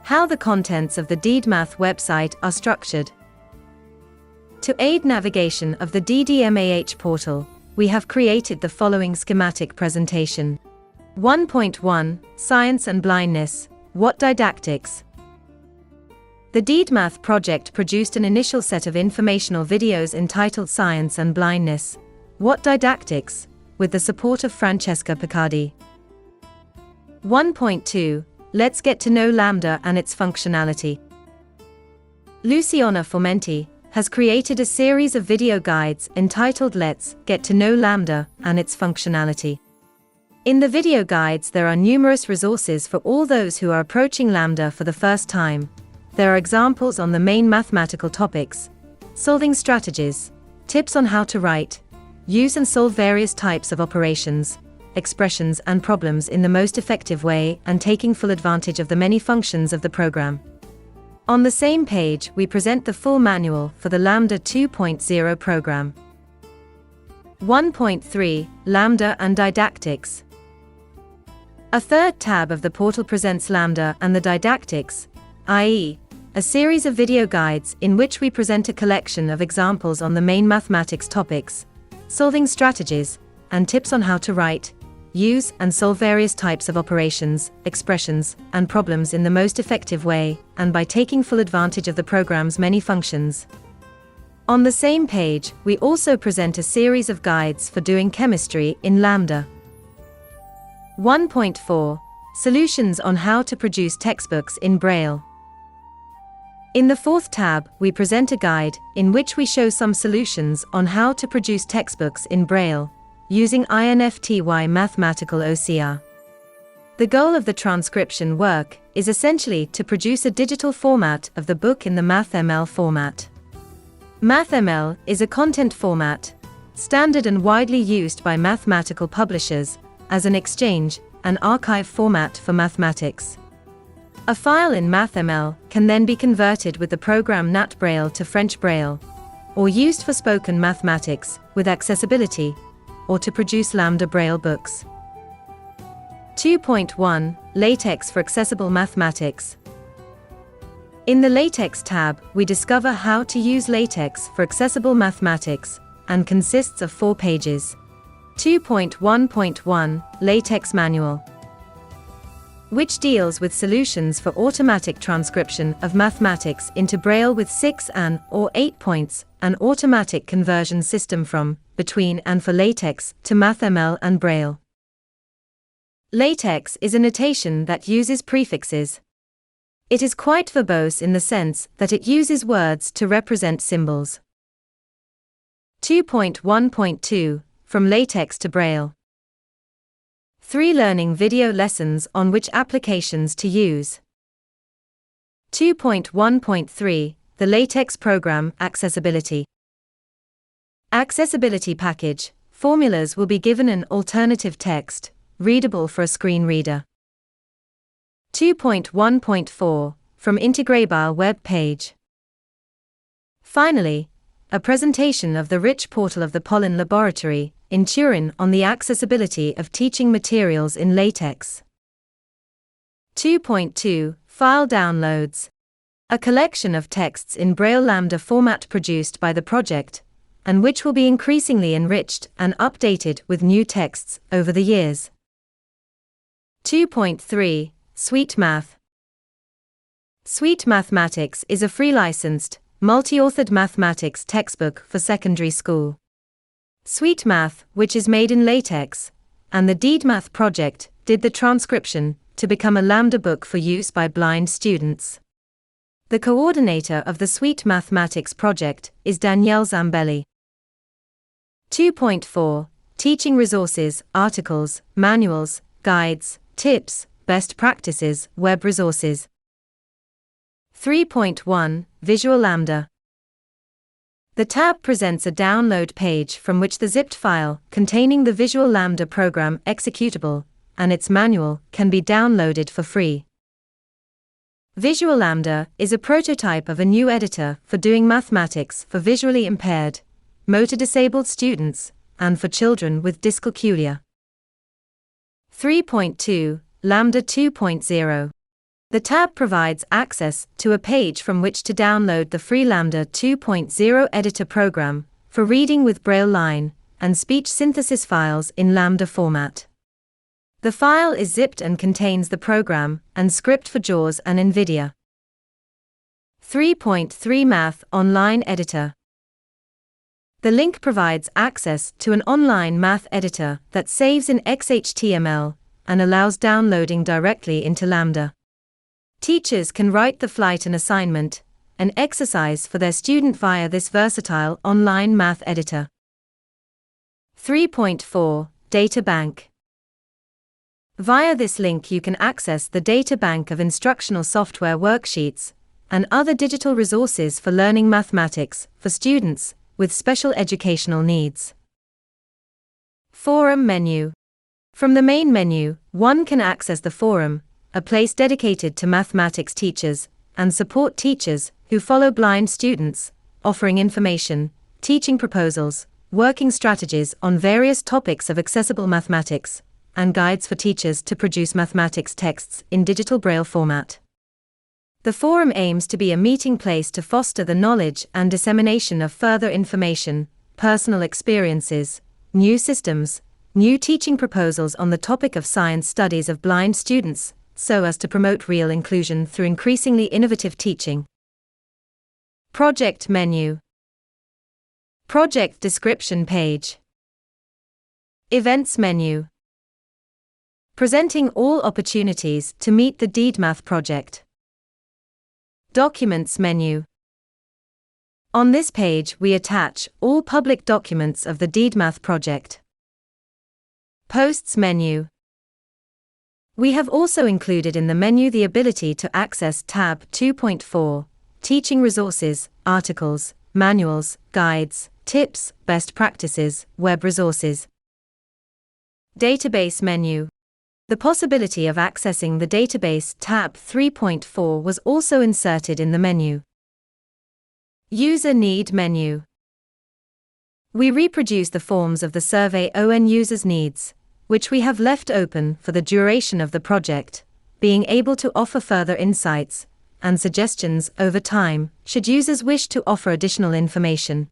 How the contents of the DDMATH website are structured. To aid navigation of the DDMAH portal, we have created the following schematic presentation. 1.1 Science and Blindness. What didactics? The DDMATH project produced an initial set of informational videos entitled Science and Blindness. What didactics? With the support of Francesca Picardi. 1.2 Let's get to know Lambda and its functionality. Luciana Formenti has created a series of video guides entitled Let's Get to Know Lambda and its functionality. In the video guides there are numerous resources for all those who are approaching Lambda for the first time. There are examples on the main mathematical topics, solving strategies, tips on how to write, use and solve various types of operations, expressions and problems in the most effective way, and taking full advantage of the many functions of the program. On the same page we present the full manual for the Lambda 2.0 program. 1.3 Lambda and Didactics. A third tab of the portal presents Lambda and the Didactics, i.e., a series of video guides in which we present a collection of examples on the main mathematics topics, solving strategies, and tips on how to write, use and solve various types of operations, expressions, and problems in the most effective way, and by taking full advantage of the program's many functions. On the same page, we also present a series of guides for doing chemistry in Lambda. 1.4 Solutions on how to produce textbooks in Braille. In the fourth tab, we present a guide in which we show some solutions on how to produce textbooks in Braille, using INFTY mathematical OCR. The goal of the transcription work is essentially to produce a digital format of the book in the MathML format. MathML is a content format, standard and widely used by mathematical publishers, as an exchange and archive format for mathematics. A file in MathML can then be converted with the program NAT Braille to French Braille, or used for spoken mathematics with accessibility, or to produce Lambda Braille books. 2.1 LaTeX for accessible mathematics. In the LaTeX tab, we discover how to use LaTeX for accessible mathematics, and consists of 4 pages. 2.1.1 LaTeX Manual, which deals with solutions for automatic transcription of mathematics into Braille with 6 or 8 points, an automatic conversion system from, between and for LaTeX to MathML and Braille. LaTeX is a notation that uses prefixes. It is quite verbose in the sense that it uses words to represent symbols. 2.1.2 From LaTeX to Braille. 3 learning video lessons on which applications to use. 2.1.3 The LaTeX program Accessibility. Accessibility package. Formulas will be given an alternative text, readable for a screen reader. 2.1.4 From Integrable web page. Finally, a presentation of the rich portal of the Pollen Laboratory in Turin on the accessibility of teaching materials in LaTeX. 2.2 File downloads. A collection of texts in Braille Lambda format produced by the project, and which will be increasingly enriched and updated with new texts over the years. 2.3 Sweet Math. Sweet Mathematics is a free-licensed, multi-authored mathematics textbook for secondary school. Sweet Math, which is made in LaTeX, and the DDMATH project did the transcription to become a Lambda book for use by blind students. The coordinator of the Sweet Mathematics project is Danielle Zambelli. 2.4 Teaching resources, articles, manuals, guides, tips, best practices, web resources. 3.1 Visual Lambda. The tab presents a download page from which the zipped file containing the Visual Lambda program executable and its manual can be downloaded for free. Visual Lambda is a prototype of a new editor for doing mathematics for visually impaired, motor-disabled students, and for children with dyscalculia. 3.2 Lambda 2.0. The tab provides access to a page from which to download the free Lambda 2.0 editor program for reading with Braille line and speech synthesis files in Lambda format. The file is zipped and contains the program and script for JAWS and NVIDIA. 3.3 Math Online Editor. The link provides access to an online math editor that saves in XHTML and allows downloading directly into Lambda. Teachers can write the flight and assignment, an exercise for their student via this versatile online math editor. 3.4 Data Bank. Via this link you can access the data bank of instructional software worksheets and other digital resources for learning mathematics for students with special educational needs. Forum menu. From the main menu, one can access the forum, a place dedicated to mathematics teachers and support teachers who follow blind students, offering information, teaching proposals, working strategies on various topics of accessible mathematics, and guides for teachers to produce mathematics texts in digital Braille format. The forum aims to be a meeting place to foster the knowledge and dissemination of further information, personal experiences, new systems, new teaching proposals on the topic of science studies of blind students, so as to promote real inclusion through increasingly innovative teaching. Project menu. Project description page. Events menu. Presenting all opportunities to meet the DDMATH project. Documents menu. On this page we attach all public documents of the DDMATH project. Posts menu. We have also included in the menu the ability to access tab 2.4, teaching resources, articles, manuals, guides, tips, best practices, web resources. Database menu. The possibility of accessing the database tab 3.4 was also inserted in the menu. User need menu. We reproduce the forms of the survey ON users' needs, which we have left open for the duration of the project, being able to offer further insights and suggestions over time, should users wish to offer additional information.